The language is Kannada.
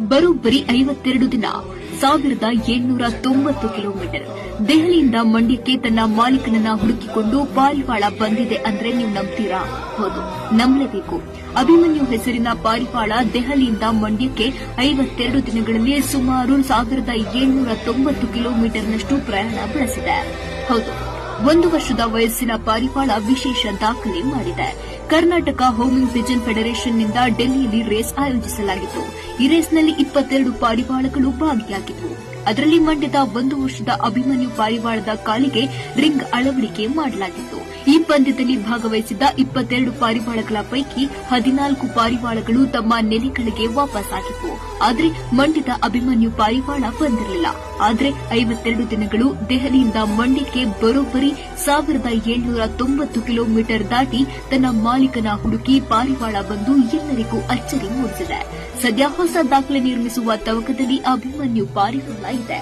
ಬರೋಬ್ಬರಿ 52 ದಿನ 1790 ಕಿಲೋಮೀಟರ್ ದೆಹಲಿಯಿಂದ ಮಂಡ್ಯಕ್ಕೆ ತನ್ನ ಮಾಲೀಕನನ್ನ ಹುಡುಕಿಕೊಂಡು ಪಾರಿವಾಳ ಬಂದಿದೆ ಅಂದ್ರೆ ನೀವು ನಂಬ್ತೀರಾ? ಹೌದು, ನಂಬಲೇಬೇಕು. ಅಭಿಮನ್ಯು ಹೆಸರಿನ ಪಾರಿವಾಳ ದೆಹಲಿಯಿಂದ ಮಂಡ್ಯಕ್ಕೆ 52 ದಿನಗಳಲ್ಲಿ ಸುಮಾರು 1790 ಕಿಲೋಮೀಟರ್ನಷ್ಟು ಪ್ರಯಾಣ ಬೆಳೆಸಿದೆ. ಹೌದು, 1 ವರ್ಷದ ವಯಸ್ಸಿನ ಪಾರಿವಾಳ ವಿಶೇಷ ದಾಖಲೆ ಮಾಡಿದೆ. ಕರ್ನಾಟಕ ಹೋಮಿಂಗ್ ಪಿಜನ್ ಫೆಡರೇಷನ್ನಿಂದ ಡೆಲ್ಲಿಯಲ್ಲಿ ರೇಸ್ ಆಯೋಜಿಸಲಾಗಿತ್ತು. ಈ ರೇಸ್ನಲ್ಲಿ 22 ಪಾರಿವಾಳಗಳು ಭಾಗಿಯಾಗಿದ್ದವು. ಅದರಲ್ಲಿ ಮಂಡ್ಯದ 1 ವರ್ಷದ ಅಭಿಮನ್ಯು ಪಾರಿವಾಳದ ಕಾಲಿಗೆ ರಿಂಗ್ ಅಳವಡಿಕೆ ಮಾಡಲಾಗಿತ್ತು. ಈ ಪಂದ್ಯದಲ್ಲಿ ಭಾಗವಹಿಸಿದ್ದ 22 ಪಾರಿವಾಳಗಳ ಪೈಕಿ 14 ಪಾರಿವಾಳಗಳು ತಮ್ಮ ನೆಲೆಗಳಿಗೆ ವಾಪಸ್ಸಾಗಿದ್ದವು. ಆದರೆ ಮಂಡ್ಯದ ಅಭಿಮನ್ಯು ಪಾರಿವಾಳ ಬಂದಿರಲಿಲ್ಲ. ಆದರೆ 52 ದಿನಗಳು ದೆಹಲಿಯಿಂದ ಮಂಡ್ಯಕ್ಕೆ ಬರೋಬ್ಬರಿ 1790 ಕಿಲೋಮೀಟರ್ ದಾಟಿ ತನ್ನ ಮಾಲೀಕನ ಹುಡುಕಿ ಪಾರಿವಾಳ ಬಂದು ಎಲ್ಲರಿಗೂ ಅಚ್ಚರಿ ಮೂಡಿಸಿದೆ. ಸದ್ಯ ಹೊಸ ದಾಖಲೆ ನಿರ್ಮಿಸುವ ತವಕದಲ್ಲಿ ಅಭಿಮನ್ಯು ಪಾರಿವಾಳ ಇದೆ.